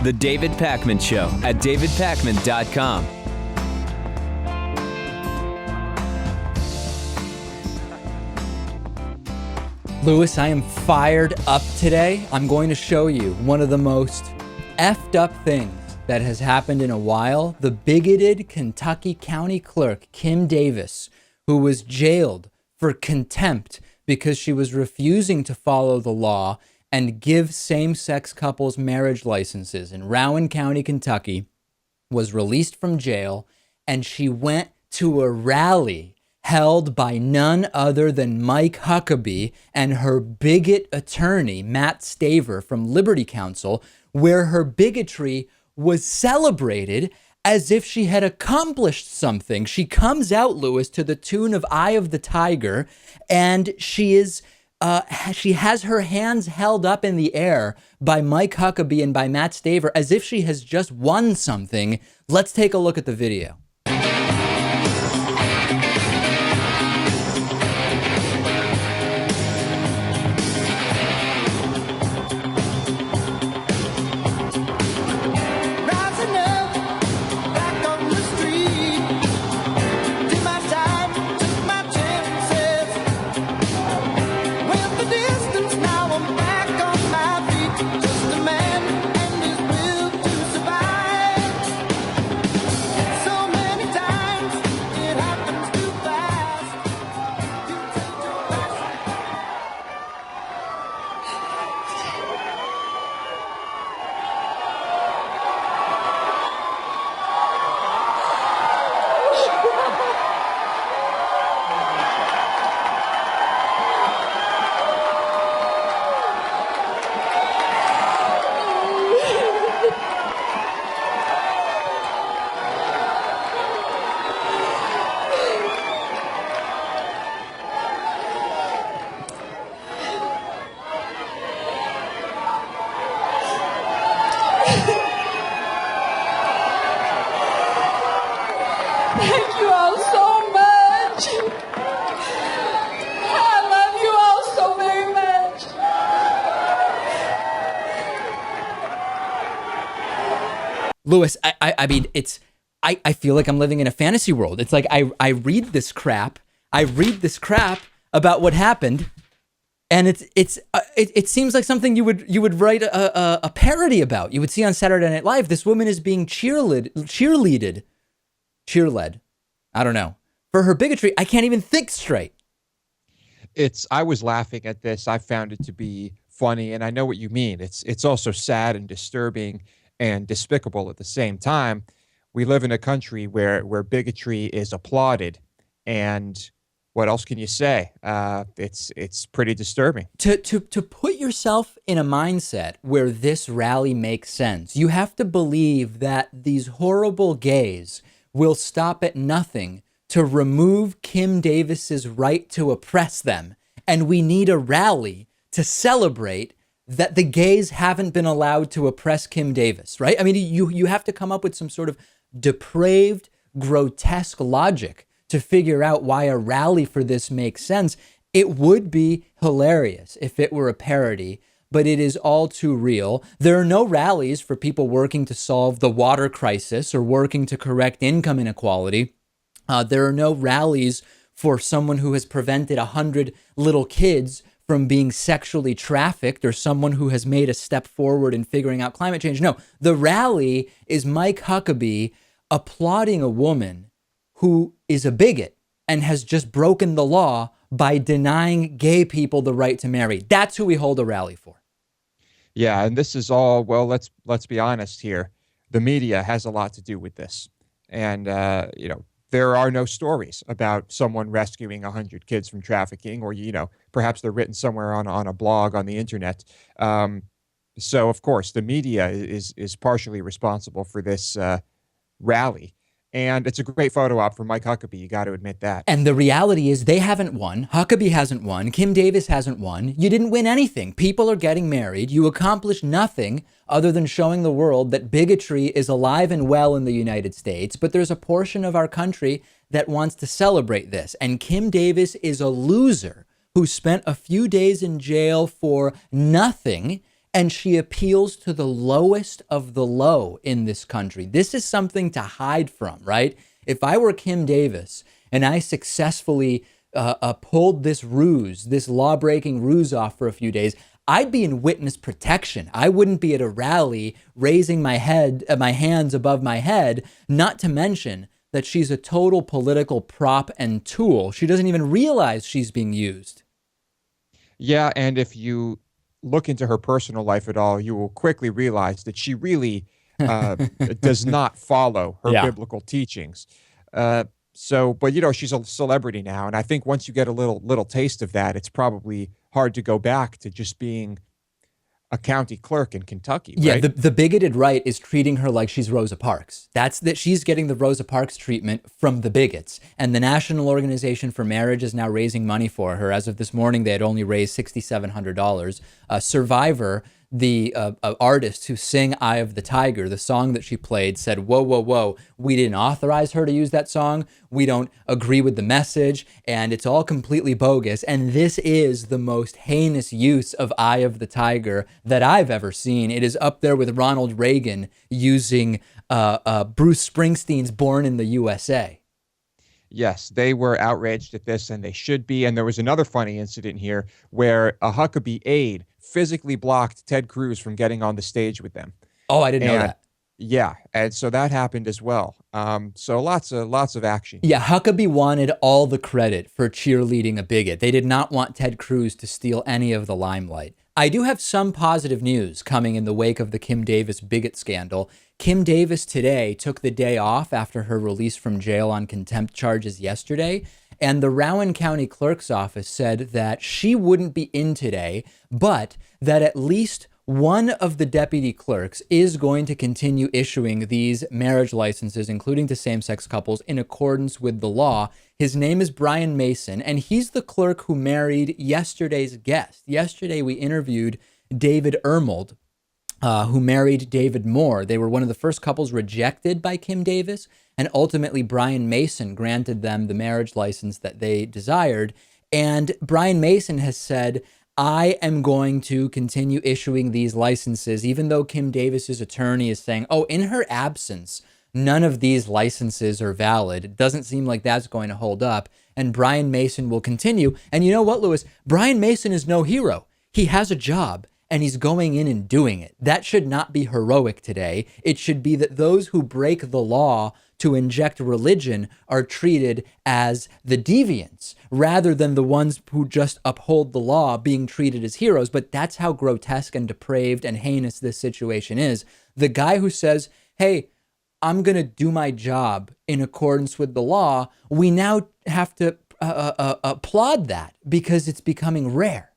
The David Pakman Show at davidpakman.com. Lewis, I am fired up today. I'm going to show you one of the most effed up things that has happened in a while. The bigoted Kentucky County Clerk, Kim Davis, who was jailed for contempt because she was refusing to follow the law and give same-sex couples marriage licenses in Rowan County, Kentucky, was released from jail, and she went to a rally held by none other than Mike Huckabee and her bigot attorney, Matt Staver from Liberty Counsel, where her bigotry was celebrated as if she had accomplished something. She comes out, Lewis, to the tune of Eye of the Tiger, and she has her hands held up in the air by Mike Huckabee and by Matt Staver as if she has just won something. Let's take a look at the video. Thank you all so much. I love you all so very much. Lewis, I mean, I feel like I'm living in a fantasy world. It's like I read this crap about what happened, and it seems like something you would write a parody about. You would see on Saturday Night Live. This woman is being cheerleaded. I don't know, for her bigotry. I can't even think straight. I was laughing at this. I found it to be funny, and I know what you mean. It's also sad and disturbing and despicable at the same time. We live in a country where bigotry is applauded, and what else can you say? It's pretty disturbing. To put yourself in a mindset where this rally makes sense, you have to believe that these horrible gays will stop at nothing to remove Kim Davis's right to oppress them. And we need a rally to celebrate that the gays haven't been allowed to oppress Kim Davis, right? I mean, you have to come up with some sort of depraved, grotesque logic to figure out why a rally for this makes sense. It would be hilarious if it were a parody, but it is all too real. There are no rallies for people working to solve the water crisis or working to correct income inequality. There are no rallies for someone who has prevented 100 little kids from being sexually trafficked or someone who has made a step forward in figuring out climate change. No, the rally is Mike Huckabee applauding a woman who is a bigot and has just broken the law by denying gay people the right to marry. That's who we hold a rally for. Yeah, and this is all, well, let's be honest here. The media has a lot to do with this. And, there are no stories about someone rescuing 100 kids from trafficking, or, perhaps they're written somewhere on a blog on the internet. So, of course, the media is partially responsible for this rally. And it's a great photo op for Mike Huckabee. You got to admit that. And the reality is they haven't won. Huckabee hasn't won. Kim Davis hasn't won. You didn't win anything. People are getting married. You accomplished nothing other than showing the world that bigotry is alive and well in the United States. But there's a portion of our country that wants to celebrate this. And Kim Davis is a loser who spent a few days in jail for nothing and she appeals to the lowest of the low in this country. This is something to hide from, right? If I were Kim Davis and I successfully pulled this ruse, this law-breaking ruse off for a few days, I'd be in witness protection. I wouldn't be at a rally raising my hands above my head, not to mention that she's a total political prop and tool. She doesn't even realize she's being used. Yeah, and if you look into her personal life at all, you will quickly realize that she really does not follow her biblical teachings. But she's a celebrity now, and I think once you get a little taste of that, it's probably hard to go back to just being a county clerk in Kentucky. Yeah, right? the bigoted right is treating her like she's Rosa Parks. That she's getting the Rosa Parks treatment from the bigots. And the National Organization for Marriage is now raising money for her. As of this morning, they had only raised $6,700. Survivor, the artist who sang Eye of the Tiger, the song that she played, said, whoa, whoa, whoa, we didn't authorize her to use that song. We don't agree with the message, and it's all completely bogus. And this is the most heinous use of Eye of the Tiger that I've ever seen. It is up there with Ronald Reagan using Bruce Springsteen's Born in the USA. Yes, they were outraged at this, and they should be. And there was another funny incident here where a Huckabee aide physically blocked Ted Cruz from getting on the stage with them. Oh, I didn't know that. Yeah, and so that happened as well. So lots of action. Yeah, Huckabee wanted all the credit for cheerleading a bigot. They did not want Ted Cruz to steal any of the limelight. I do have some positive news coming in the wake of the Kim Davis bigot scandal. Kim Davis today took the day off after her release from jail on contempt charges yesterday, and the Rowan County Clerk's office said that she wouldn't be in today, but that at least one of the deputy clerks is going to continue issuing these marriage licenses, including to same-sex couples, in accordance with the law. His name is Brian Mason, and he's the clerk who married yesterday's guest. Yesterday, we interviewed David Ermold, who married David Moore. They were one of the first couples rejected by Kim Davis, and ultimately Brian Mason granted them the marriage license that they desired. And Brian Mason has said, I am going to continue issuing these licenses, even though Kim Davis's attorney is saying, oh, in her absence, none of these licenses are valid. It doesn't seem like that's going to hold up. And Brian Mason will continue. And you know what, Lewis? Brian Mason is no hero. He has a job, and he's going in and doing it. That should not be heroic today. It should be that those who break the law to inject religion are treated as the deviants rather than the ones who just uphold the law being treated as heroes. But that's how grotesque and depraved and heinous this situation is. The guy who says, hey, I'm going to do my job in accordance with the law, we now have to applaud that because it's becoming rare.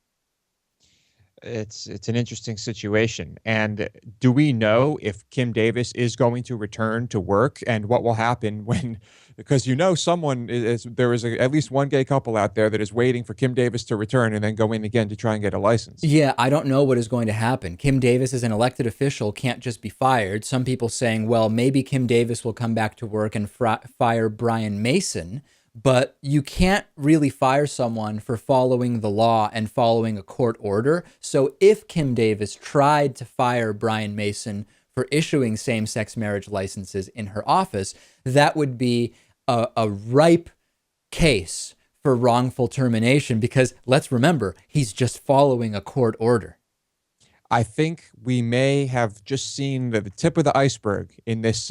It's an interesting situation. And do we know if Kim Davis is going to return to work, and what will happen when, because there is at least one gay couple out there that is waiting for Kim Davis to return and then go in again to try and get a license. Yeah, I don't know what is going to happen. Kim Davis as an elected official can't just be fired. Some people saying, well, maybe Kim Davis will come back to work and fire Brian Mason. But you can't really fire someone for following the law and following a court order. So if Kim Davis tried to fire Brian Mason for issuing same-sex marriage licenses in her office, that would be a ripe case for wrongful termination because, let's remember, he's just following a court order. I think we may have just seen the tip of the iceberg in this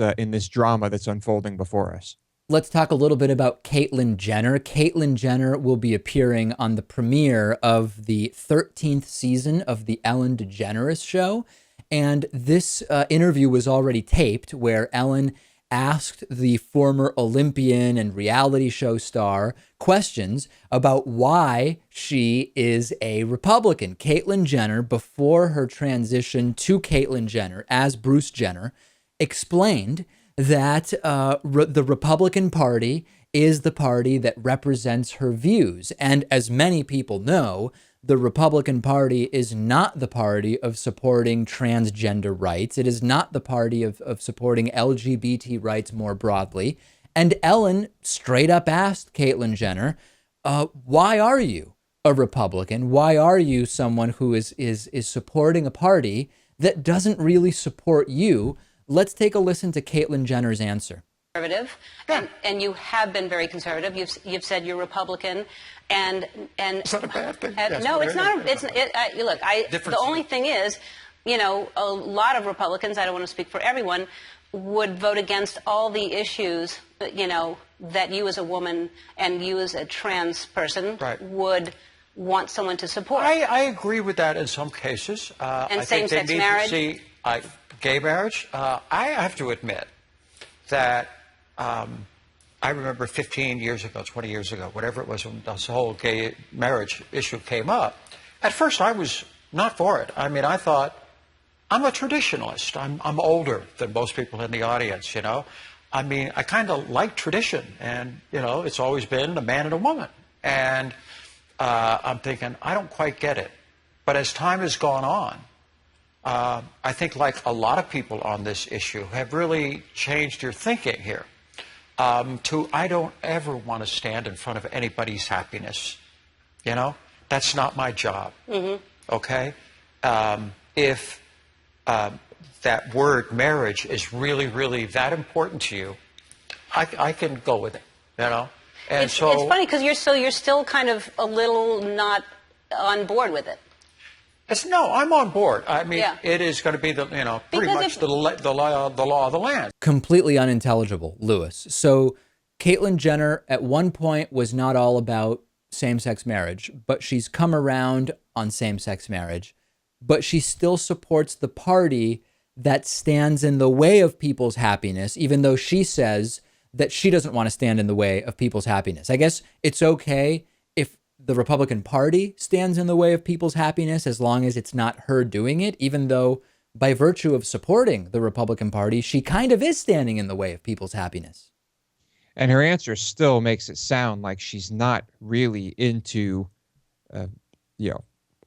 drama that's unfolding before us. Let's talk a little bit about Caitlyn Jenner. Caitlyn Jenner will be appearing on the premiere of the 13th season of the Ellen DeGeneres show. And this interview was already taped where Ellen asked the former Olympian and reality show star questions about why she is a Republican. Caitlyn Jenner, before her transition to Caitlyn Jenner as Bruce Jenner, explained that the Republican Party is the party that represents her views. And as many people know, the Republican Party is not the party of supporting transgender rights. It is not the party of supporting LGBT rights more broadly. And Ellen straight up asked Caitlyn Jenner, why are you a Republican? Why are you someone who is supporting a party that doesn't really support you? Let's take a listen to Caitlyn Jenner's answer. Conservative, and you have been very conservative. You've said you're Republican, and It's not a bad thing. no, it's not. Look, the only thing is, you know, a lot of Republicans, I don't want to speak for everyone, would vote against all the issues, you know, that you as a woman and you as a trans person would want someone to support. I agree with that in some cases. And I think same-sex they need marriage? to see gay marriage. I have to admit that I remember 15 years ago, 20 years ago, whatever it was, when this whole gay marriage issue came up. At first, I was not for it. I mean, I thought, I'm a traditionalist. I'm older than most people in the audience, you know. I mean, I kind of like tradition, and, you know, it's always been a man and a woman. And I'm thinking, I don't quite get it. But as time has gone on, I think, like a lot of people on this issue, have really changed your thinking here. I don't ever want to stand in front of anybody's happiness. You know, that's not my job. Okay? If that word marriage is really, really that important to you, I can go with it. You know, and it's funny because you're still kind of a little not on board with it. No, I'm on board. I mean, it is going to be the, you know, pretty much the law of the land. Completely unintelligible, Lewis. So Caitlyn Jenner at one point was not all about same-sex marriage, but she's come around on same-sex marriage, but she still supports the party that stands in the way of people's happiness, even though she says that she doesn't want to stand in the way of people's happiness. I guess it's okay if the Republican Party stands in the way of people's happiness as long as it's not her doing it, even though by virtue of supporting the Republican Party, she kind of is standing in the way of people's happiness. And her answer still makes it sound like she's not really into,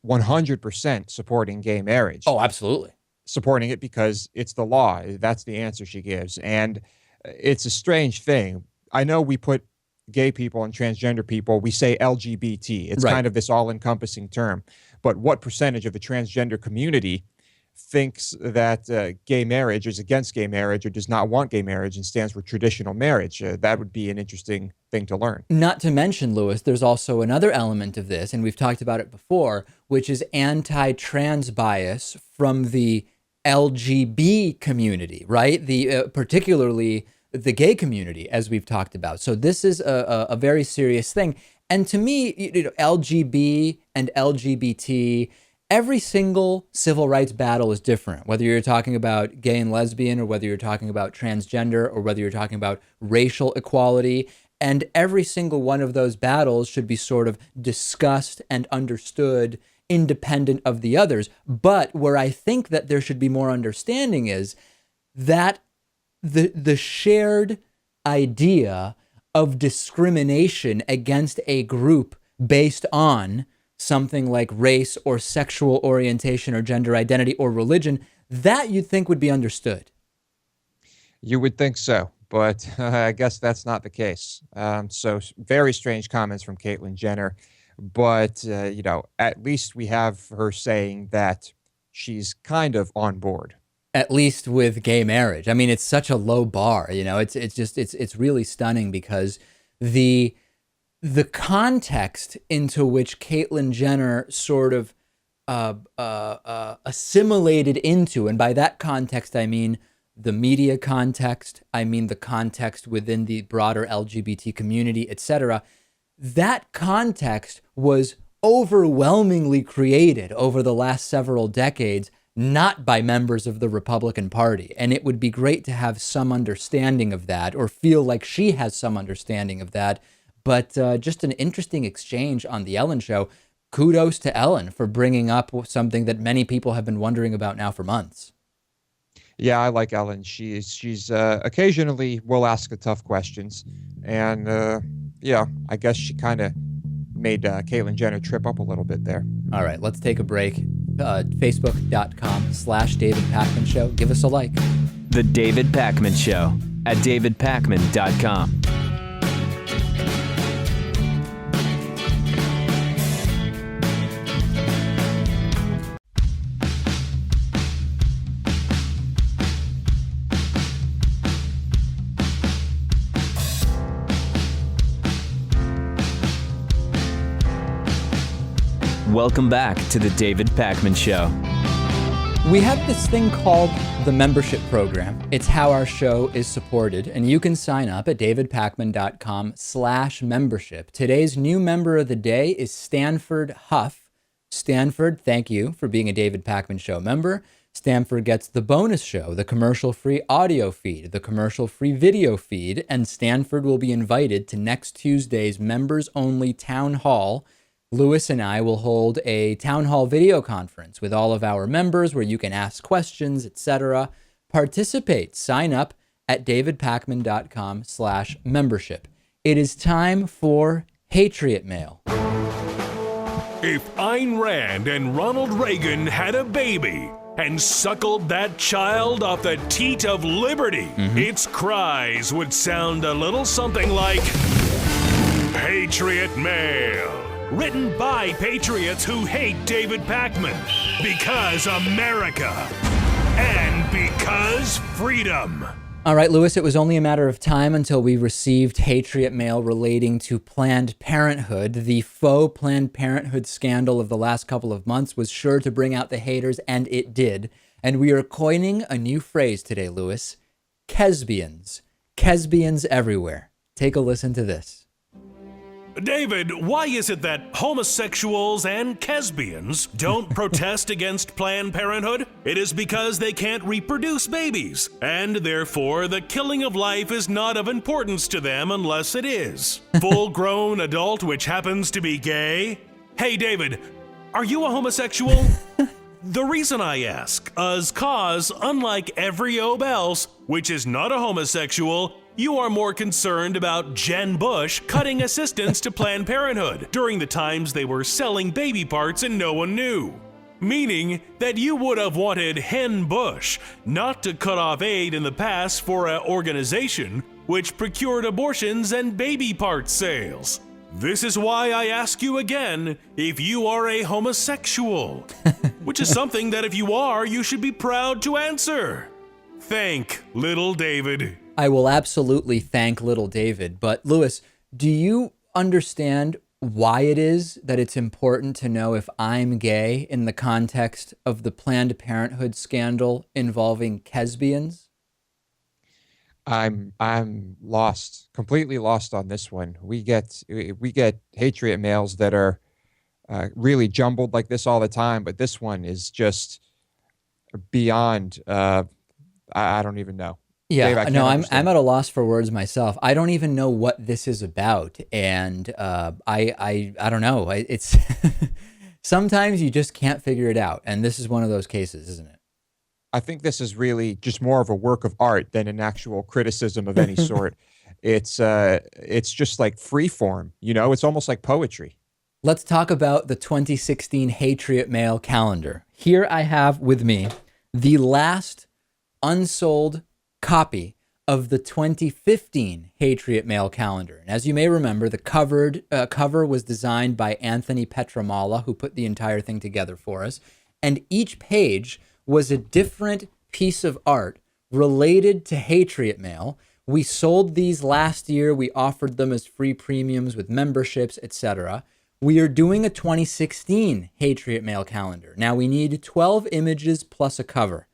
100% supporting gay marriage. Oh, absolutely. Supporting it because it's the law. That's the answer she gives. And it's a strange thing. I know we put gay people and transgender people, we say LGBT. It's kind of this all-encompassing term. But what percentage of the transgender community thinks that gay marriage is against gay marriage or does not want gay marriage and stands for traditional marriage? That would be an interesting thing to learn. Not to mention, Lewis, there's also another element of this, and we've talked about it before, which is anti-trans bias from the LGB community, right? Particularly the gay community, as we've talked about. So this is a very serious thing. And to me, LGB and LGBT, every single civil rights battle is different, whether you're talking about gay and lesbian or whether you're talking about transgender or whether you're talking about racial equality. And every single one of those battles should be sort of discussed and understood independent of the others. But where I think that there should be more understanding is that the shared idea of discrimination against a group based on something like race or sexual orientation or gender identity or religion, that you'd think would be understood. You would think so, but I guess that's not the case. So very strange comments from Caitlyn Jenner, but at least we have her saying that she's kind of on board. At least with gay marriage. I mean, it's such a low bar, it's really stunning because the context into which Caitlyn Jenner sort of assimilated into, and by that context, I mean the media context, I mean the context within the broader LGBT community, etc. That context was overwhelmingly created over the last several decades, not by members of the Republican Party. And it would be great to have some understanding of that or feel like she has some understanding of that. But just an interesting exchange on The Ellen Show. Kudos to Ellen for bringing up something that many people have been wondering about now for months. Yeah, I like Ellen. She's occasionally will ask the tough questions. And I guess she kind of made Caitlyn Jenner trip up a little bit there. All right, let's take a break. Facebook.com/David Pakman Show. Give us a like. The David Pakman Show at davidpakman.com. Welcome back to the David Pakman Show. We have this thing called the membership program. It's how our show is supported, and you can sign up at davidpakman.com/membership. Today's new member of the day is Stanford Huff. Stanford, thank you for being a David Pakman Show member. Stanford gets the bonus show, the commercial-free audio feed, the commercial-free video feed, and Stanford will be invited to next Tuesday's members-only town hall. Lewis and I will hold a town hall video conference with all of our members where you can ask questions, etc. Participate. Sign up at davidpakman.com/membership. It is time for Hatriot Mail. If Ayn Rand and Ronald Reagan had a baby and suckled that child off the teat of liberty, its cries would sound a little something like Hatriot Mail. Written by patriots who hate David Pakman. Because America. And because freedom. All right, Lewis, it was only a matter of time until we received Hatriot Mail relating to Planned Parenthood. The faux Planned Parenthood scandal of the last couple of months was sure to bring out the haters, and it did. And we are coining a new phrase today, Lewis. Kesbians. Kesbians everywhere. Take a listen to this. David, why is it that homosexuals and lesbians don't protest against Planned Parenthood? It is because they can't reproduce babies, and therefore the killing of life is not of importance to them unless it is. Full-grown adult which happens to be gay? Hey, David, are you a homosexual? The reason I ask is cause, unlike every obe else, which is not a homosexual, you are more concerned about Jen Bush cutting assistance to Planned Parenthood during the times they were selling baby parts and no one knew. Meaning that you would have wanted Hen Bush not to cut off aid in the past for an organization which procured abortions and baby part sales. This is why I ask you again if you are a homosexual, which is something that if you are, you should be proud to answer. Thank little David. I will absolutely thank little David. But Lewis, do you understand why it is that it's important to know if I'm gay in the context of the Planned Parenthood scandal involving lesbians? I'm lost, completely lost on this one. We get Hatriot mails that are really jumbled like this all the time, but this one is just beyond. I don't even know. Yeah, Dave, no, I'm understand. at a loss for words myself. I don't even know what this is about, and I don't know. It's sometimes you just can't figure it out, and this is one of those cases, isn't it? I think this is really just more of a work of art than an actual criticism of any sort. It's just like free form, you know. It's almost like poetry. Let's talk about the 2016 Hatriot Mail calendar. Here I have with me the last unsold copy of the 2015 Hatriot Mail calendar. And as you may remember, the cover was designed by Anthony Petramala, who put the entire thing together for us. And each page was a different piece of art related to Hatriot Mail. We sold these last year. We offered them as free premiums with memberships, etc. We are doing a 2016 Hatriot Mail calendar. Now we need 12 images plus a cover.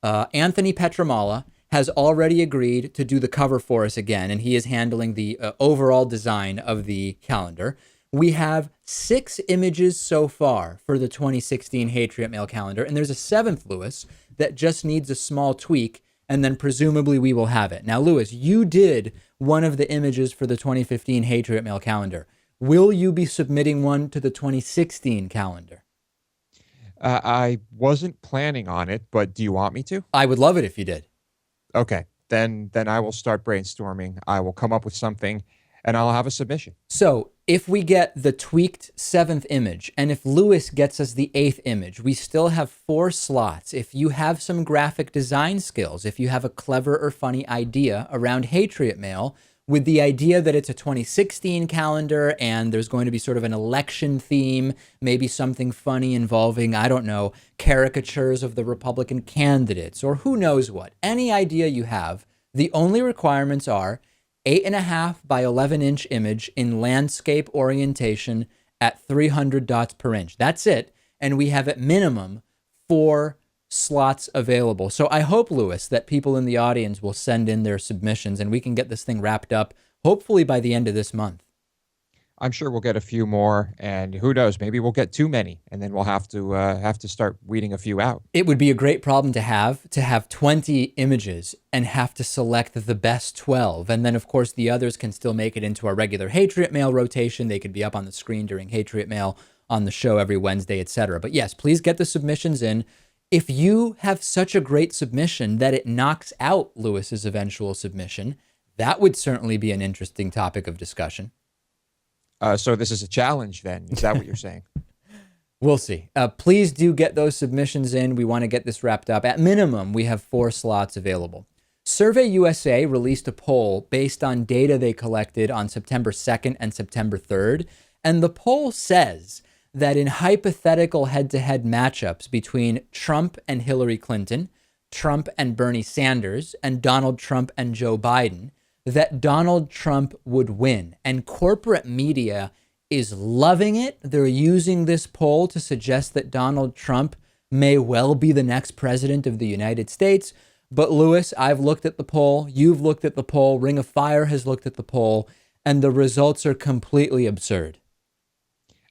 Anthony Petramala has already agreed to do the cover for us again, and he is handling the overall design of the calendar. We have 6 images so far for the 2016 Hatriot Mail calendar, and there's a 7th, Lewis, that just needs a small tweak, and then presumably we will have it. Now, Lewis, you did one of the images for the 2015 Hatriot Mail calendar. Will you be submitting one to the 2016 calendar? I wasn't planning on it, but do you want me to? I would love it if you did. Okay, then I will start brainstorming. I will come up with something, and I'll have a submission. So if we get the tweaked 7th image, and if Lewis gets us the 8th image, we still have 4 slots. If you have some graphic design skills, if you have a clever or funny idea around Hatriot Mail, with the idea that it's a 2016 calendar and there's going to be sort of an election theme, maybe something funny involving, I don't know, caricatures of the Republican candidates, or who knows what. Any idea you have, the only requirements are 8.5 by 11 inch image in landscape orientation at 300 dots per inch. That's it. And we have at minimum 4 slots available. So I hope, Lewis, that people in the audience will send in their submissions and we can get this thing wrapped up, hopefully by the end of this month. I'm sure we'll get a few more, and who knows, maybe we'll get too many, and then we'll have to start weeding a few out. It would be a great problem to have 20 images and have to select the best 12. And then, of course, the others can still make it into our regular Hatriot Mail rotation. They could be up on the screen during Hatriot Mail on the show every Wednesday, etc. But yes, please get the submissions in. If you have such a great submission that it knocks out Lewis's eventual submission, that would certainly be an interesting topic of discussion. So this is a challenge then. Is that what you're saying? We'll see. Please do get those submissions in. We want to get this wrapped up. At minimum, we have 4 slots available. SurveyUSA released a poll based on data they collected on September 2nd and September 3rd. And the poll says that in hypothetical head-to-head matchups between Trump and Hillary Clinton, Trump and Bernie Sanders, and Donald Trump and Joe Biden, that Donald Trump would win. And corporate media is loving it. They're using this poll to suggest that Donald Trump may well be the next president of the United States. But Lewis, I've looked at the poll. You've looked at the poll. Ring of Fire has looked at the poll. And the results are completely absurd.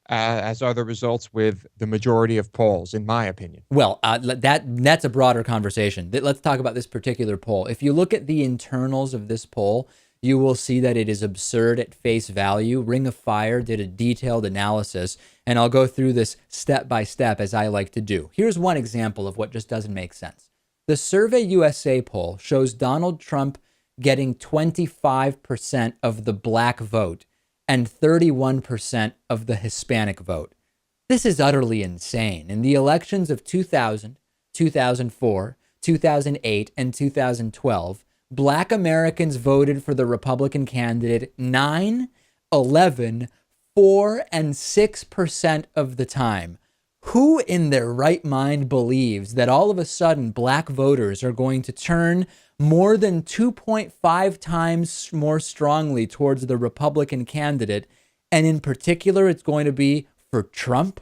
As are the results with the majority of polls, in my opinion. Well, that's a broader conversation. Let's talk about this particular poll. If you look at the internals of this poll, you will see that it is absurd at face value. Ring of Fire did a detailed analysis, and I'll go through this step by step as I like to do. Here's one example of what just doesn't make sense. The SurveyUSA poll shows Donald Trump getting 25% of the black vote and 31% of the Hispanic vote. This is utterly insane. In the elections of 2000, 2004, 2008, and 2012, Black Americans voted for the Republican candidate 9, 11, 4, and 6% of the time. Who in their right mind believes that all of a sudden black voters are going to turn more than 2.5 times more strongly towards the Republican candidate, and in particular, it's going to be for Trump?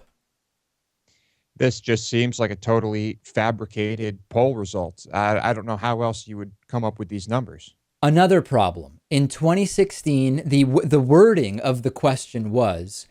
This just seems like a totally fabricated poll result. I don't know how else you would come up with these numbers. Another problem. In 2016, the wording of the question was,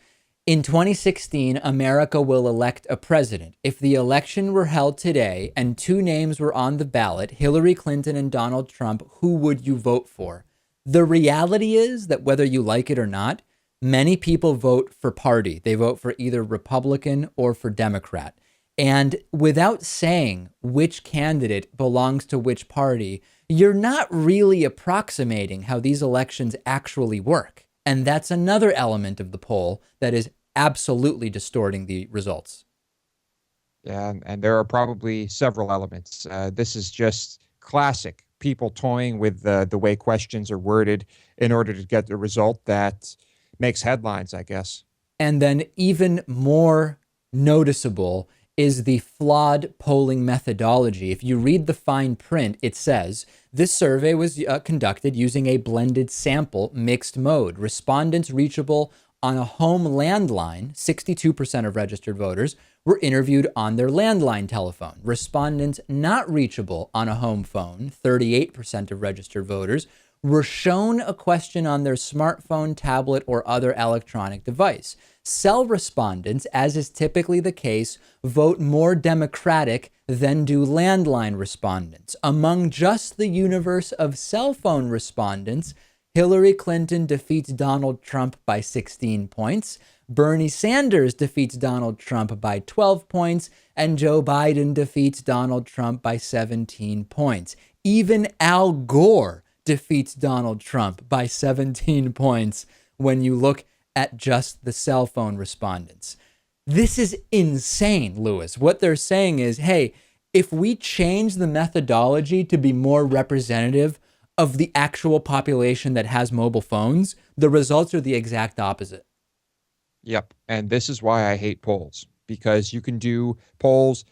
in 2016, America will elect a president. If the election were held today and 2 names were on the ballot, Hillary Clinton and Donald Trump, who would you vote for? The reality is that whether you like it or not, many people vote for party. They vote for either Republican or for Democrat. And without saying which candidate belongs to which party, you're not really approximating how these elections actually work. And that's another element of the poll that is absolutely distorting the results. Yeah, and there are probably several elements. This is just classic people toying with the way questions are worded in order to get the result that makes headlines, I guess. And then even more noticeable is the flawed polling methodology. If you read the fine print, it says, this survey was conducted using a blended sample mixed mode. Respondents reachable on a home landline, 62% of registered voters, were interviewed on their landline telephone. Respondents not reachable on a home phone, 38% of registered voters, were shown a question on their smartphone, tablet, or other electronic device. Cell respondents, as is typically the case, vote more Democratic than do landline respondents. Among just the universe of cell phone respondents, Hillary Clinton defeats Donald Trump by 16 points, Bernie Sanders defeats Donald Trump by 12 points, and Joe Biden defeats Donald Trump by 17 points. Even Al Gore defeats Donald Trump by 17 points when you look at just the cell phone respondents. This is insane, Lewis. What they're saying is, hey, if we change the methodology to be more representative of the actual population that has mobile phones, the results are the exact opposite. Yep. And this is why I hate polls, because you can do polls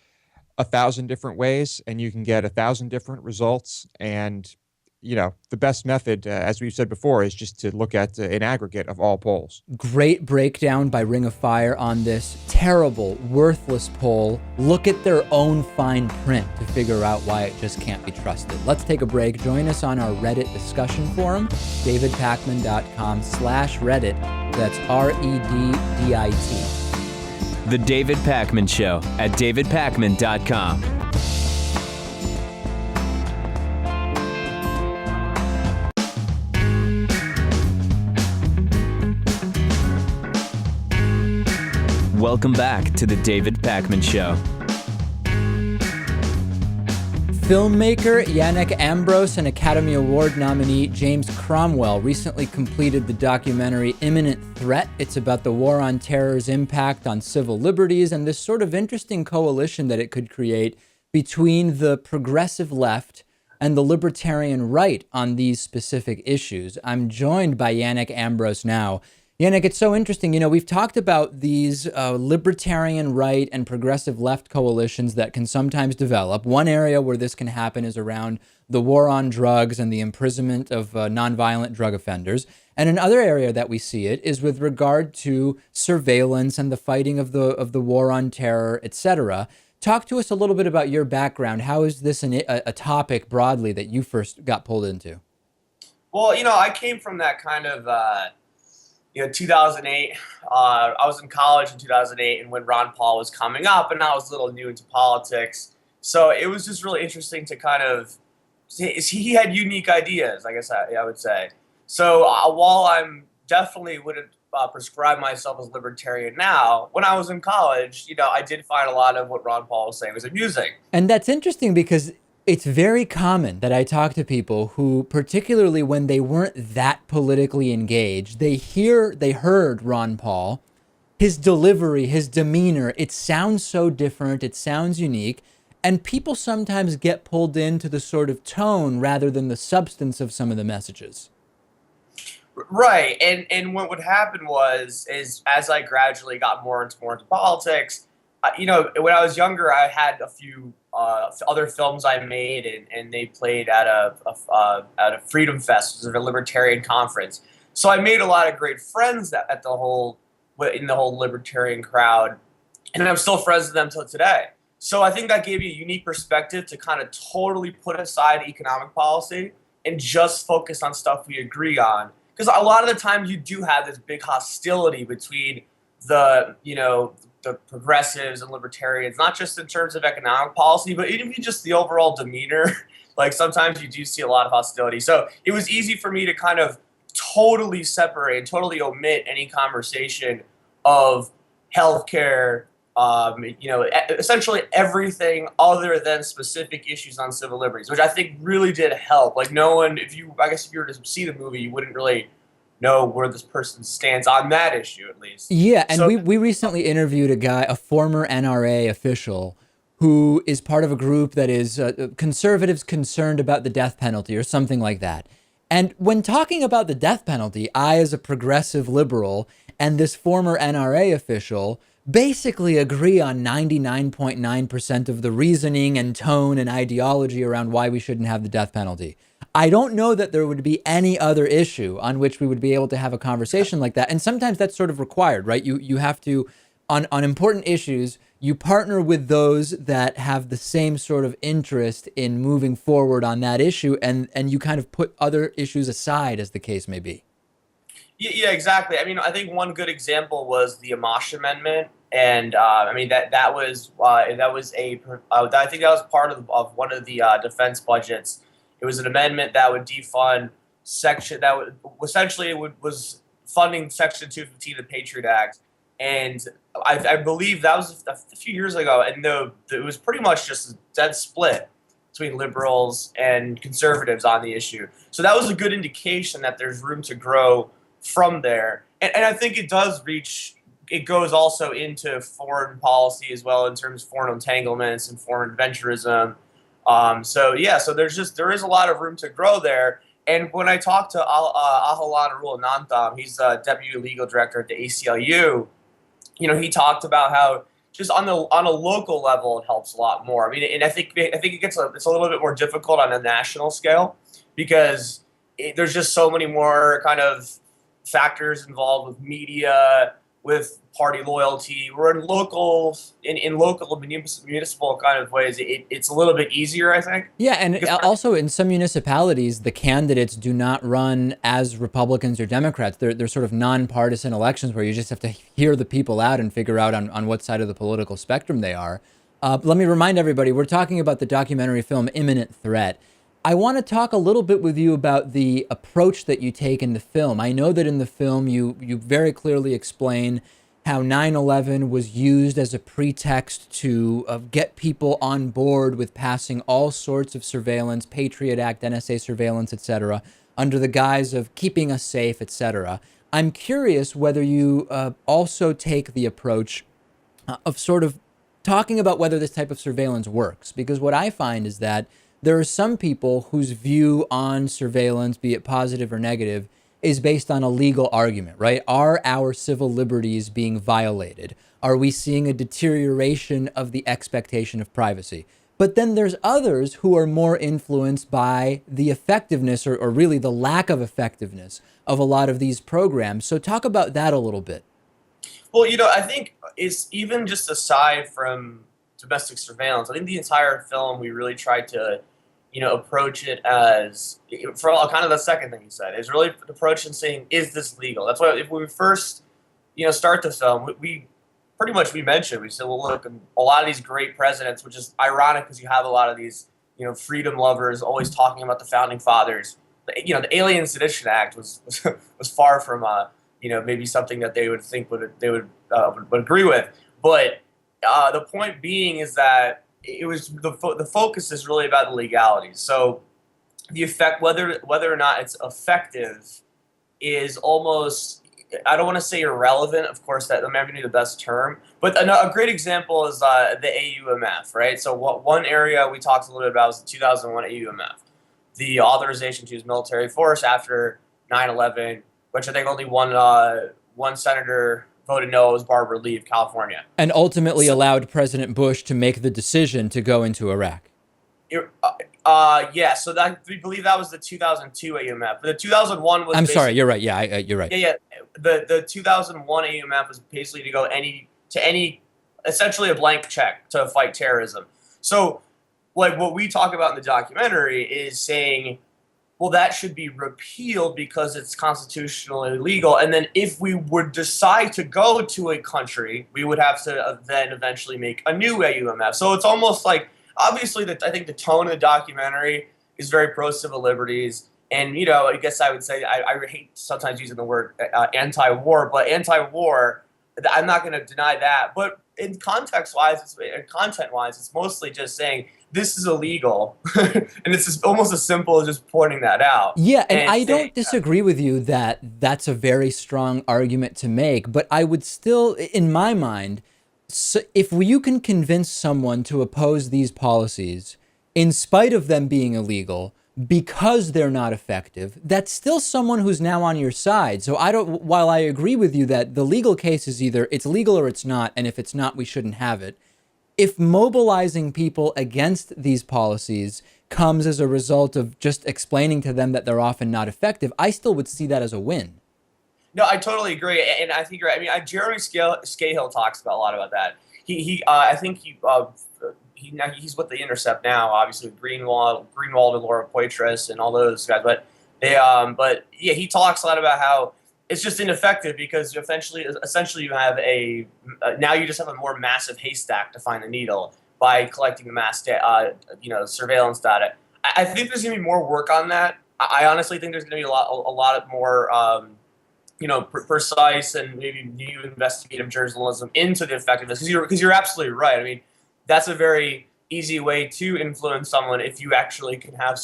1,000 different ways and you can get 1,000 different results. And the best method, as we've said before, is just to look at an aggregate of all polls. Great breakdown by Ring of Fire on this terrible, worthless poll. Look at their own fine print to figure out why it just can't be trusted. Let's take a break. Join us on our Reddit discussion forum, davidpakman.com/Reddit. That's REDDIT. The David Pakman Show at davidpakman.com. Welcome back to the David Pakman Show. Filmmaker Janek, Ambros, and Academy Award nominee James Cromwell recently completed the documentary Imminent Threat. It's about the war on terror's impact on civil liberties and this sort of interesting coalition that it could create between the progressive left and the libertarian right on these specific issues. I'm joined by Janek Ambros now. Janek, it's so interesting. We've talked about these libertarian right and progressive left coalitions that can sometimes develop. One area where this can happen is around the war on drugs and the imprisonment of nonviolent drug offenders. And another area that we see it is with regard to surveillance and the fighting of the war on terror, etc. Talk to us a little bit about your background. How is this a topic broadly that you first got pulled into? Well, I came from that kind of 2008, I was in college in 2008, and when Ron Paul was coming up, and I was a little new into politics. So it was just really interesting to kind of, he had unique ideas, I guess I would say. So while I'm definitely wouldn't prescribe myself as libertarian now, when I was in college, I did find a lot of what Ron Paul was saying was amusing. And that's interesting because it's very common that I talk to people who, particularly when they weren't that politically engaged, they heard Ron Paul, his delivery, his demeanor, it sounds so different, it sounds unique, and people sometimes get pulled into the sort of tone rather than the substance of some of the messages. Right, and what would happen is as I gradually got more into politics, when I was younger, I had a few other films I made, and they played at a Freedom Fest, which is a libertarian conference. So I made a lot of great friends in the whole libertarian crowd, and I'm still friends with them till today. So I think that gave me a unique perspective to kind of totally put aside economic policy and just focus on stuff we agree on. Because a lot of the time you do have this big hostility between the progressives and libertarians, not just in terms of economic policy, but even just the overall demeanor. Like sometimes you do see a lot of hostility. So it was easy for me to kind of totally separate, totally omit any conversation of healthcare, essentially everything other than specific issues on civil liberties, which I think really did help. Like no one, if you were to see the movie, you wouldn't really know where this person stands on that issue, at least. Yeah, and we recently interviewed a former NRA official who is part of a group that is conservatives concerned about the death penalty or something like that. And when talking about the death penalty, I, as a progressive liberal, and this former NRA official basically agree on 99.9% of the reasoning and tone and ideology around why we shouldn't have the death penalty. I don't know that there would be any other issue on which we would be able to have a conversation like that. And sometimes that's sort of required, right? You have to, on important issues, you partner with those that have the same sort of interest in moving forward on that issue, and you kind of put other issues aside, as the case may be. Yeah, exactly. I mean, I think one good example was the Amash Amendment, and I think that was part of one of the defense budgets. It was an amendment that would defund was funding Section 215 of the Patriot Act, and I believe that was a few years ago, and it was pretty much just a dead split between liberals and conservatives on the issue. So that was a good indication that there's room to grow from there, and I think it goes also into foreign policy as well, in terms of foreign entanglements and foreign adventurism. So there is a lot of room to grow there. And when I talked to Ahalan Arul-Anantham, he's a deputy legal director at the ACLU, he talked about how just on a local level it helps a lot more. I mean, and I think it's a little bit more difficult on a national scale, because there's just so many more kind of factors involved with media, with party loyalty. We're in local municipal kind of ways. It's a little bit easier, I think. Yeah, and also in some municipalities, the candidates do not run as Republicans or Democrats. They're sort of nonpartisan elections where you just have to hear the people out and figure out on what side of the political spectrum they are. Let me remind everybody, we're talking about the documentary film Imminent Threat. I want to talk a little bit with you about the approach that you take in the film. I know that in the film you very clearly explain how 9/11 was used as a pretext to get people on board with passing all sorts of surveillance, Patriot Act, NSA surveillance, etc., under the guise of keeping us safe, etc. I'm curious whether you also take the approach of sort of talking about whether this type of surveillance works, because what I find is that there are some people whose view on surveillance, be it positive or negative, is based on a legal argument, right? Are our civil liberties being violated? Are we seeing a deterioration of the expectation of privacy? But then there's others who are more influenced by the effectiveness or really the lack of effectiveness of a lot of these programs. So talk about that a little bit. Well, I think it's even just aside from domestic surveillance, I think the entire film, we really tried to, approach it as, for kind of the second thing you said, is really approach and saying, is this legal? That's why if we first, start the film, we pretty much, we mentioned, we said, well, look, a lot of these great presidents, which is ironic because you have a lot of these, freedom lovers always talking about the founding fathers. The Alien Sedition Act was far from, maybe something that they would think would agree with. But the point being is that it was the focus is really about the legalities. So the effect, whether or not it's effective, is almost, I don't want to say irrelevant. Of course, that may be the best term. But a great example is the AUMF, right? So one area we talked a little bit about was the 2001 AUMF, the authorization to use military force after 9/11, which I think only one senator voted no. It was Barbara Lee of California. And ultimately allowed President Bush to make the decision to go into Iraq. Yeah, so we believe that was the 2002 AUMF. But the 2001 was... I'm sorry, you're right. Yeah, you're right. Yeah. The 2001 AUMF was basically to go essentially a blank check to fight terrorism. So what we talk about in the documentary is saying, well, that should be repealed because it's constitutionally illegal. And then if we would decide to go to a country, we would have to then eventually make a new AUMF. So it's almost like, obviously, I think the tone of the documentary is very pro-civil liberties. And, I guess I would say, I hate sometimes using the word anti-war, but anti-war, I'm not going to deny that. But in context-wise, content-wise, it's mostly just saying, this is illegal, and it's just almost as simple as just pointing that out. Yeah, and I don't disagree with you that that's a very strong argument to make, but I would still, in my mind, if you can convince someone to oppose these policies in spite of them being illegal because they're not effective, that's still someone who's now on your side. So while I agree with you that the legal case is either it's legal or it's not, and if it's not, we shouldn't have it. If mobilizing people against these policies comes as a result of just explaining to them that they're often not effective, I still would see that as a win. No, I totally agree, and I think you're right. I mean, Jeremy Scahill talks a lot about that. I think he's with The Intercept now, obviously with Greenwald and Laura Poitras and all those guys. But he talks a lot about how it's just ineffective because essentially you have now you just have a more massive haystack to find the needle by collecting the mass surveillance data. I think there's going to be more work on that. I honestly think there's going to be a lot more precise and maybe new investigative journalism into the effectiveness, because you're absolutely right. I mean, that's a very easy way to influence someone if you actually can have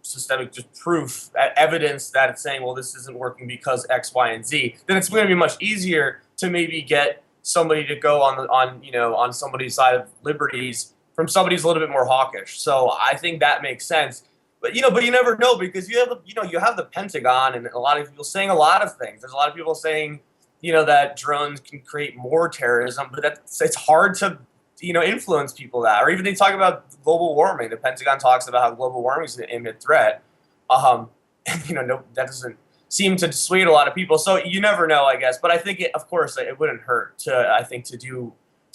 systemic just proof, evidence that it's saying, well, this isn't working because X, Y, and Z. Then it's going to be much easier to maybe get somebody to go on somebody's side of liberties from somebody who's a little bit more hawkish. So I think that makes sense. But you never know, because you have the Pentagon and a lot of people saying a lot of things. There's a lot of people saying that drones can create more terrorism, but it's hard to influence people that. Or even they talk about global warming. The Pentagon talks about how global warming is an imminent threat. No, that doesn't seem to dissuade a lot of people. So you never know, I guess. But I think, of course, it wouldn't hurt to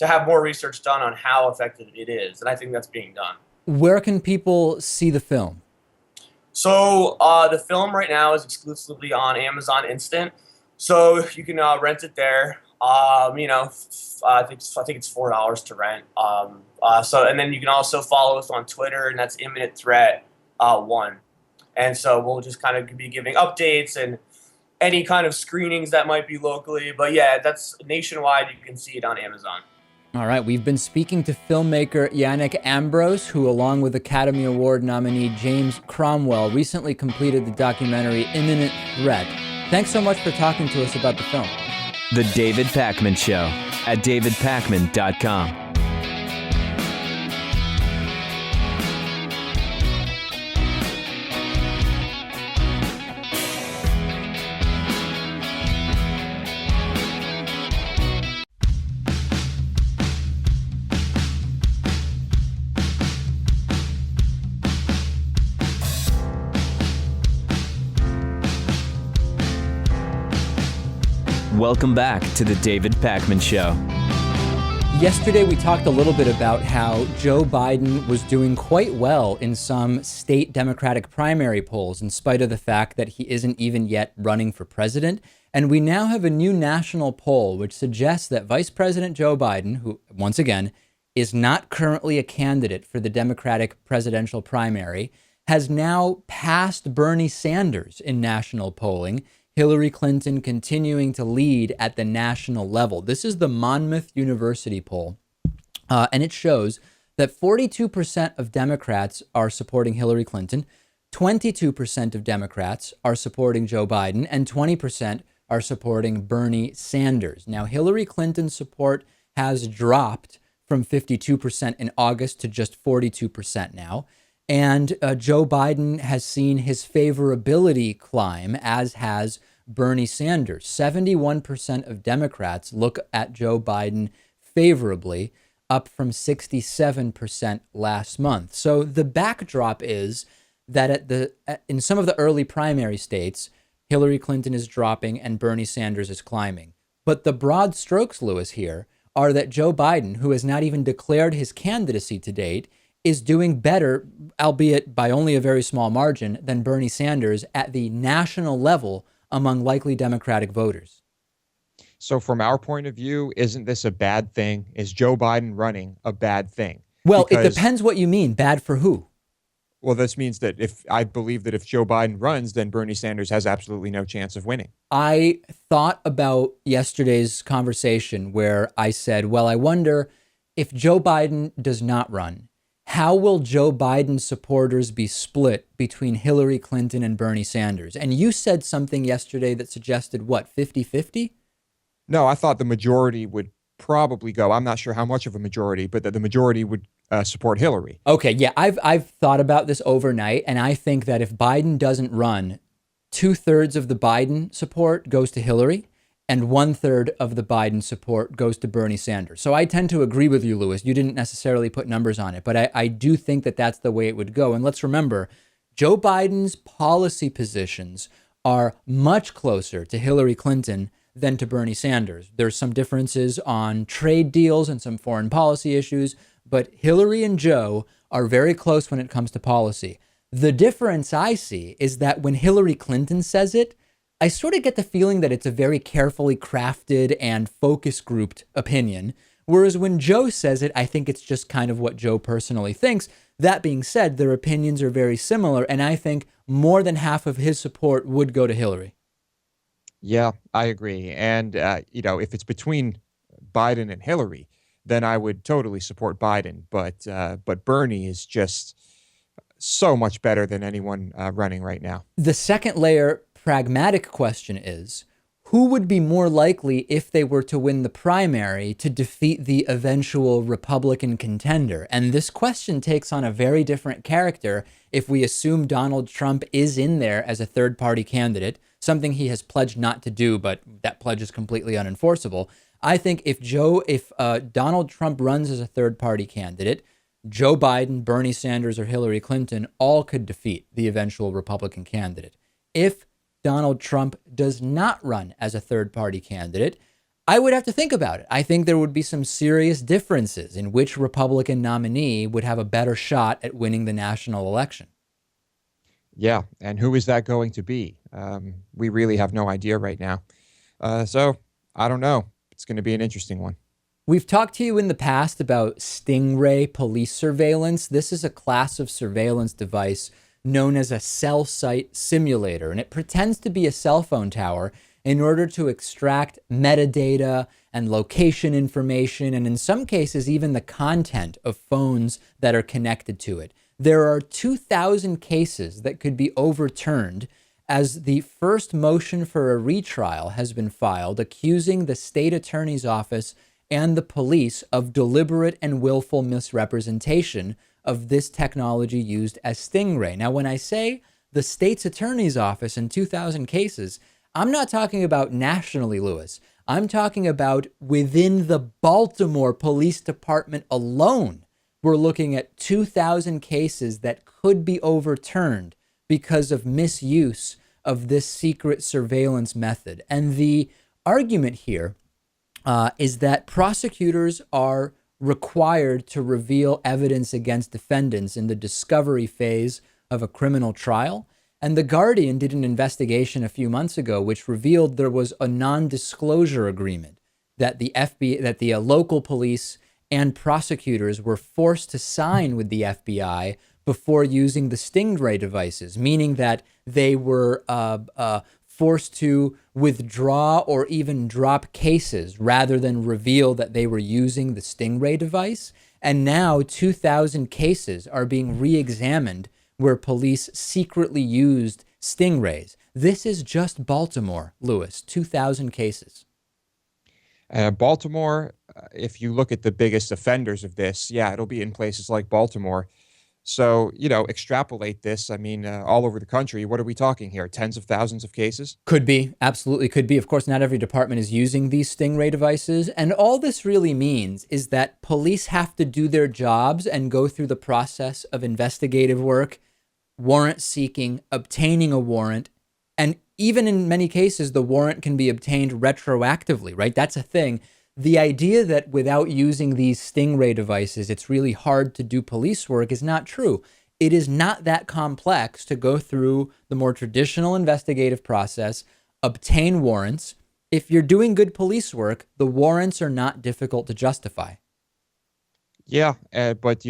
have more research done on how effective it is, and I think that's being done. Where can people see the film? So the film right now is exclusively on Amazon Instant, so you can rent it there. I think it's $4 to rent. And then you can also follow us on Twitter, and that's Imminent Threat 1. And so we'll just kind of be giving updates and any kind of screenings that might be locally. But yeah, that's nationwide. You can see it on Amazon. All right, we've been speaking to filmmaker Janek Ambros, who, along with Academy Award nominee James Cromwell, recently completed the documentary Imminent Threat. Thanks so much for talking to us about the film. The David Pakman Show at davidpakman.com. Welcome back to the David Pakman Show. Yesterday, we talked a little bit about how Joe Biden was doing quite well in some state Democratic primary polls, in spite of the fact that he isn't even yet running for president. And we now have a new national poll which suggests that Vice President Joe Biden, who, once again, is not currently a candidate for the Democratic presidential primary, has now passed Bernie Sanders in national polling. Hillary Clinton continuing to lead at the national level. This is the Monmouth University poll, and it shows that 42% of Democrats are supporting Hillary Clinton, 22% of Democrats are supporting Joe Biden, and 20% are supporting Bernie Sanders. Now, Hillary Clinton's support has dropped from 52% in August to just 42% now. And Joe Biden has seen his favorability climb, as has Bernie Sanders. 71% of Democrats look at Joe Biden favorably, up from 67% last month. So the backdrop is that in some of the early primary states, Hillary Clinton is dropping and Bernie Sanders is climbing. But the broad strokes, Lewis, here are that Joe Biden, who has not even declared his candidacy to date, is doing better, albeit by only a very small margin, than Bernie Sanders at the national level among likely Democratic voters. So from our point of view, isn't this a bad thing? Is Joe Biden running a bad thing? Well, it depends what you mean. Bad for who? Well, this means that I believe that if Joe Biden runs, then Bernie Sanders has absolutely no chance of winning. I thought about yesterday's conversation where I said, well, I wonder if Joe Biden does not run, how will Joe Biden supporters be split between Hillary Clinton and Bernie Sanders? And you said something yesterday that suggested, what, 50-50? No, I thought the majority would probably go. I'm not sure how much of a majority, but that the majority would support Hillary. Okay, yeah, I've thought about this overnight, and I think that if Biden doesn't run, 2/3 of the Biden support goes to Hillary, and 1/3 of the Biden support goes to Bernie Sanders. So I tend to agree with you, Lewis. You didn't necessarily put numbers on it, but I do think that that's the way it would go. And let's remember, Joe Biden's policy positions are much closer to Hillary Clinton than to Bernie Sanders. There's some differences on trade deals and some foreign policy issues, but Hillary and Joe are very close when it comes to policy. The difference I see is that when Hillary Clinton says it, I sort of get the feeling that it's a very carefully crafted and focus grouped opinion. Whereas when Joe says it, I think it's just kind of what Joe personally thinks. That being said, their opinions are very similar. And I think more than half of his support would go to Hillary. Yeah, I agree. And, if it's between Biden and Hillary, then I would totally support Biden. But Bernie is just so much better than anyone running right now. The second layer pragmatic question is, who would be more likely if they were to win the primary to defeat the eventual Republican contender? And this question takes on a very different character if we assume Donald Trump is in there as a third-party candidate, something he has pledged not to do, but that pledge is completely unenforceable. I think if Donald Trump runs as a third-party candidate, Joe Biden, Bernie Sanders, or Hillary Clinton all could defeat the eventual Republican candidate. If Donald Trump does not run as a third-party candidate, I would have to think about it. I think there would be some serious differences in which Republican nominee would have a better shot at winning the national election. Yeah, and who is that going to be? We really have no idea right now. So I don't know. It's going to be an interesting one. We've talked to you in the past about Stingray police surveillance. This is a class of surveillance device known as a cell site simulator, and it pretends to be a cell phone tower in order to extract metadata and location information, and in some cases, even the content of phones that are connected to it. There are 2,000 cases that could be overturned as the first motion for a retrial has been filed accusing the state attorney's office and the police of deliberate and willful misrepresentation of this technology used as Stingray. Now, when I say the state's attorney's office in 2,000 cases, I'm not talking about nationally, Lewis. I'm talking about within the Baltimore Police Department alone. We're looking at 2,000 cases that could be overturned because of misuse of this secret surveillance method. And the argument here is that prosecutors are required to reveal evidence against defendants in the discovery phase of a criminal trial. And The Guardian did an investigation a few months ago which revealed there was a non-disclosure agreement that the local police and prosecutors were forced to sign with the FBI before using the Stingray devices, meaning that they were forced to withdraw or even drop cases rather than reveal that they were using the Stingray device. And now 2,000 cases are being re-examined where police secretly used Stingrays. This is just Baltimore, Lewis, 2,000 cases. Baltimore, if you look at the biggest offenders of this, yeah, it'll be in places like Baltimore. So, extrapolate this. I mean, all over the country, what are we talking here? Tens of thousands of cases? Could be. Absolutely could be. Of course, not every department is using these Stingray devices. And all this really means is that police have to do their jobs and go through the process of investigative work, warrant seeking, obtaining a warrant. And even in many cases, the warrant can be obtained retroactively, right? That's a thing. The idea that without using these Stingray devices, it's really hard to do police work is not true. It is not that complex to go through the more traditional investigative process, obtain warrants. If you're doing good police work, the warrants are not difficult to justify. Yeah, but,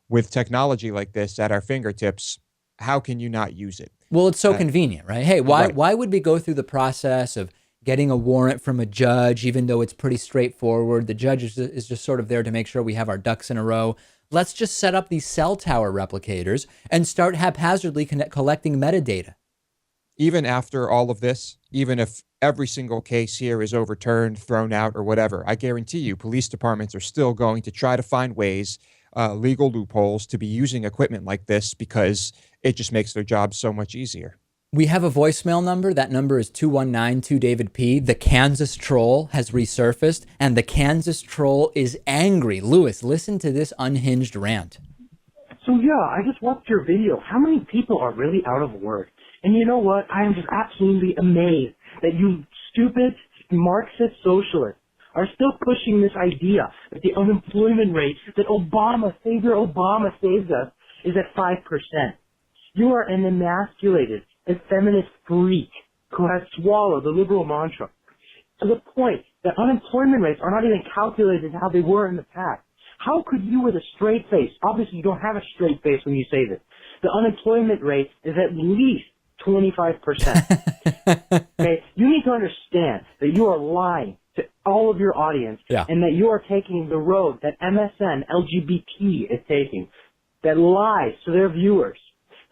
with technology like this at our fingertips, how can you not use it? Well, it's so convenient, right? Hey, why would we go through the process of getting a warrant from a judge, even though it's pretty straightforward? The judge is just sort of there to make sure we have our ducks in a row. Let's just set up these cell tower replicators and start haphazardly collecting metadata. Even after all of this, even if every single case here is overturned, thrown out, or whatever, I guarantee you police departments are still going to try to find ways, legal loopholes, to be using equipment like this because it just makes their job so much easier. We have a voicemail number. That number is 219-2-DAVID-P. The Kansas troll has resurfaced, and the Kansas troll is angry. Lewis, listen to this unhinged rant. So yeah, I just watched your video. How many people are really out of work? And you know what? I am just absolutely amazed that you stupid Marxist socialists are still pushing this idea that the unemployment rate that Savior Obama saved us, is at 5%. You are an emasculated and feminist freak who has swallowed the liberal mantra to the point that unemployment rates are not even calculated how they were in the past. How could you with a straight face, obviously you don't have a straight face when you say this, the unemployment rate is at least 25%. Okay? You need to understand that you are lying to all of your audience and that you are taking the road that MSN LGBT is taking, that lies to their viewers,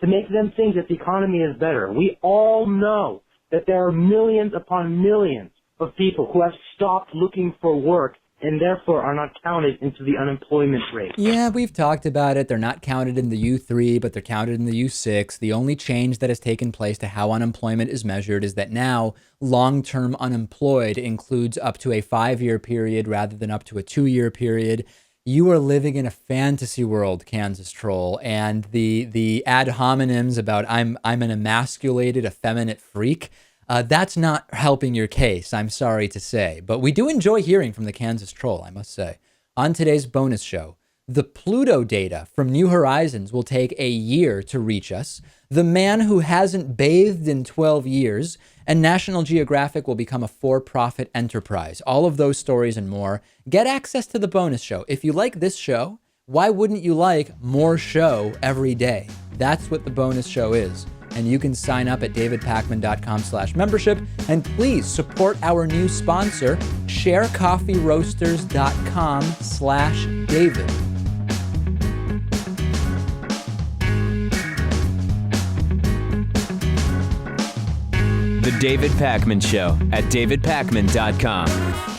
to make them think that the economy is better. We all know that there are millions upon millions of people who have stopped looking for work and therefore are not counted into the unemployment rate. Yeah, we've talked about it. They're not counted in the U3, but they're counted in the U6. The only change that has taken place to how unemployment is measured is that now long-term unemployed includes up to a 5-year period rather than up to a 2-year period. You are living in a fantasy world, Kansas Troll, and the ad hominems about I'm an emasculated, effeminate freak. That's not helping your case, I'm sorry to say. But we do enjoy hearing from the Kansas Troll, I must say. On today's bonus show, the Pluto data from New Horizons will take a year to reach us. The man who hasn't bathed in 12 years, and National Geographic will become a for-profit enterprise. All of those stories and more. Get access to the bonus show. If you like this show, why wouldn't you like more show every day? That's what the bonus show is. And you can sign up at davidpakman.com/membership. And please support our new sponsor, sharecoffeeroasters.com/David. The David Pakman Show at davidpakman.com.